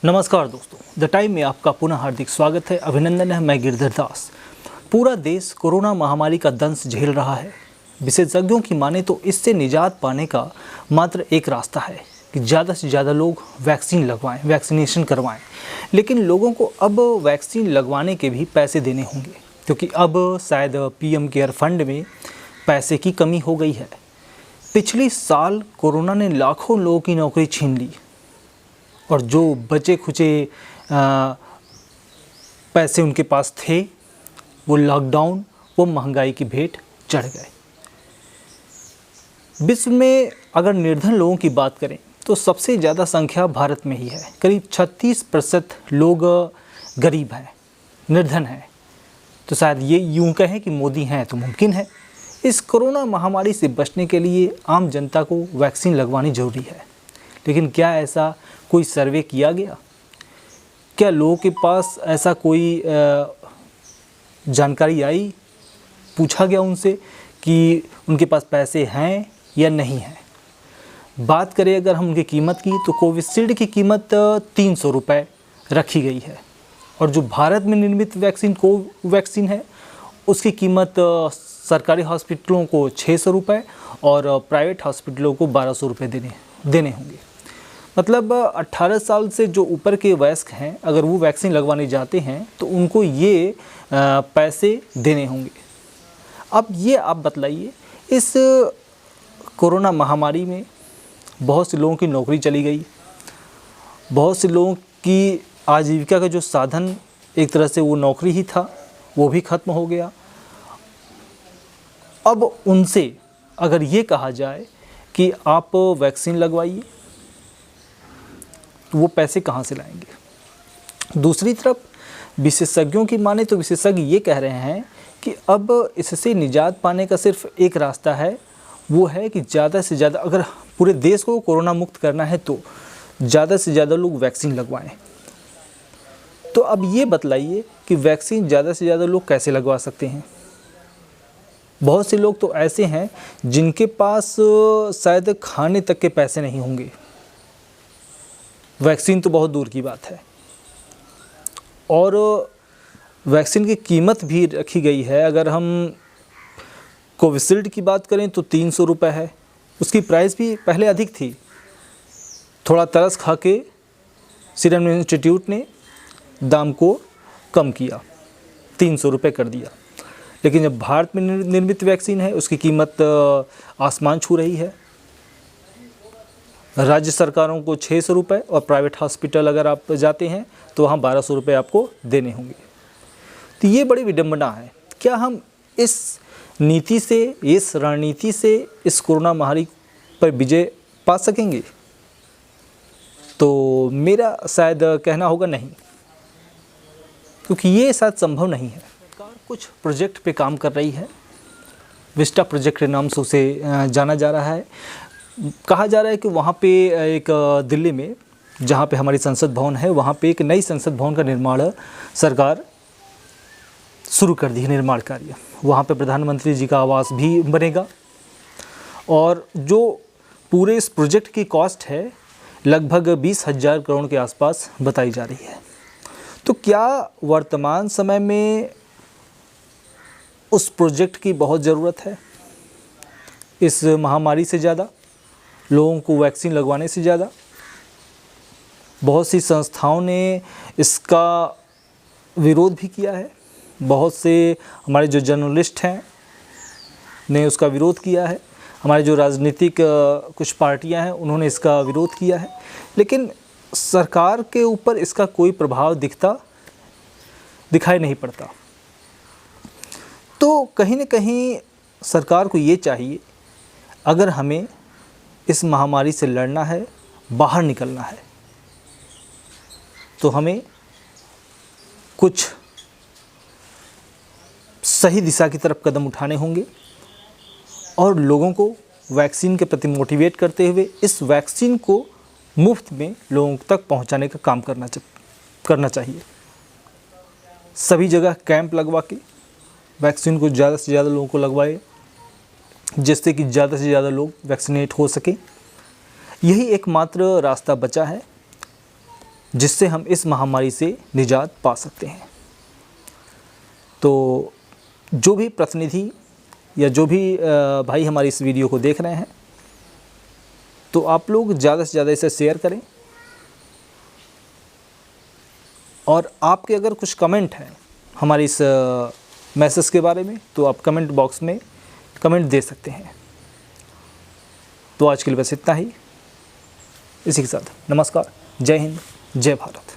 नमस्कार दोस्तों, the time में आपका पुनः हार्दिक स्वागत है। अभिनंदन है। मैं गिरधर दास। पूरा देश कोरोना महामारी का दंश झेल रहा है। विशेषज्ञों की माने तो इससे निजात पाने का मात्र एक रास्ता है कि ज़्यादा से ज़्यादा लोग वैक्सीन लगवाएं, वैक्सीनेशन करवाएं। लेकिन लोगों को अब वैक्सीन लगवाने के भी पैसे देने होंगे, क्योंकि अब शायद पीएम केयर फंड में पैसे की कमी हो गई है। पिछले साल कोरोना ने लाखों लोगों की नौकरी छीन ली और जो बचे खुचे पैसे उनके पास थे, वो लॉकडाउन, वो महंगाई की भेंट चढ़ गए। विश्व में अगर निर्धन लोगों की बात करें तो सबसे ज़्यादा संख्या भारत में ही है। करीब 36% लोग गरीब हैं, निर्धन हैं। तो शायद ये यूँ कहें कि मोदी हैं तो मुमकिन है। इस कोरोना महामारी से बचने के लिए आम जनता को वैक्सीन लगवानी ज़रूरी है। लेकिन क्या ऐसा कोई सर्वे किया गया? क्या लोगों के पास ऐसा कोई जानकारी आई? पूछा गया उनसे कि उनके पास पैसे हैं या नहीं हैं? बात करें अगर हम उनकी कीमत की तो कोविशील्ड की कीमत 300 रुपये रखी गई है और जो भारत में निर्मित वैक्सीन है उसकी कीमत सरकारी हॉस्पिटलों को 600 रुपये और प्राइवेट हॉस्पिटलों को 1200 रुपये देने होंगे। मतलब 18 साल से जो ऊपर के वयस्क हैं, अगर वो वैक्सीन लगवाने जाते हैं तो उनको ये पैसे देने होंगे। अब ये आप बतलाइए, इस कोरोना महामारी में बहुत से लोगों की नौकरी चली गई, बहुत से लोगों की आजीविका का जो साधन एक तरह से वो नौकरी ही था, वो भी ख़त्म हो गया। अब उनसे अगर ये कहा जाए कि आप वैक्सीन लगवाइए तो वो पैसे कहाँ से लाएंगे? दूसरी तरफ विशेषज्ञों की माने तो विशेषज्ञ ये कह रहे हैं कि अब इससे निजात पाने का सिर्फ एक रास्ता है, वो है कि ज़्यादा से ज़्यादा, अगर पूरे देश को कोरोना मुक्त करना है तो ज़्यादा से ज़्यादा लोग वैक्सीन लगवाएं। तो अब ये बतलाइए कि वैक्सीन ज़्यादा से ज़्यादा लोग कैसे लगवा सकते हैं? बहुत से लोग तो ऐसे हैं जिनके पास शायद खाने तक के पैसे नहीं होंगे, वैक्सीन तो बहुत दूर की बात है। और वैक्सीन की कीमत भी रखी गई है। अगर हम कोविशील्ड की बात करें तो 300 रुपये है। उसकी प्राइस भी पहले अधिक थी। थोड़ा तरस खा के सीरम इंस्टीट्यूट ने दाम को कम किया, 300 रुपये कर दिया। लेकिन जब भारत में निर्मित वैक्सीन है उसकी कीमत आसमान छू रही है। राज्य सरकारों को 600 रुपये और प्राइवेट हॉस्पिटल अगर आप जाते हैं तो वहाँ 1200 रुपये आपको देने होंगे। तो ये बड़ी विडंबना है। क्या हम इस नीति से, इस रणनीति से इस कोरोना महामारी पर विजय पा सकेंगे? तो मेरा शायद कहना होगा नहीं, क्योंकि ये शायद संभव नहीं है। सरकार कुछ प्रोजेक्ट पे काम कर रही है, विस्टा प्रोजेक्ट के नाम से उसे जाना जा रहा है। कहा जा रहा है कि वहाँ पे एक दिल्ली में, जहाँ पे हमारी संसद भवन है, वहाँ पे एक नई संसद भवन का निर्माण सरकार शुरू कर दी है, निर्माण कार्य। वहाँ पे प्रधानमंत्री जी का आवास भी बनेगा और जो पूरे इस प्रोजेक्ट की कॉस्ट है लगभग 20,000 करोड़ के आसपास बताई जा रही है। तो क्या वर्तमान समय में उस प्रोजेक्ट की बहुत ज़रूरत है? इस महामारी से ज़्यादा, लोगों को वैक्सीन लगवाने से ज़्यादा? बहुत सी संस्थाओं ने इसका विरोध भी किया है। बहुत से हमारे जो जर्नलिस्ट हैं ने उसका विरोध किया है। हमारे जो राजनीतिक कुछ पार्टियां हैं उन्होंने इसका विरोध किया है। लेकिन सरकार के ऊपर इसका कोई प्रभाव दिखाई नहीं पड़ता। तो कहीं न कहीं सरकार को ये चाहिए, अगर हमें इस महामारी से लड़ना है, बाहर निकलना है, तो हमें कुछ सही दिशा की तरफ कदम उठाने होंगे और लोगों को वैक्सीन के प्रति मोटिवेट करते हुए इस वैक्सीन को मुफ्त में लोगों तक पहुंचाने का काम करना चाहिए। सभी जगह कैंप लगवा के वैक्सीन को ज़्यादा से ज़्यादा लोगों को लगवाए, जिससे कि ज़्यादा से ज़्यादा लोग वैक्सीनेट हो सकें। यही एकमात्र रास्ता बचा है जिससे हम इस महामारी से निजात पा सकते हैं। तो जो भी प्रतिनिधि या जो भी भाई हमारी इस वीडियो को देख रहे हैं, तो आप लोग ज़्यादा से ज़्यादा इसे शेयर करें। और आपके अगर कुछ कमेंट हैं हमारे इस मैसेज के बारे में, तो आप कमेंट बॉक्स में कमेंट दे सकते हैं। तो आज के लिए बस इतना ही। इसी के साथ नमस्कार, जय हिंद, जय भारत।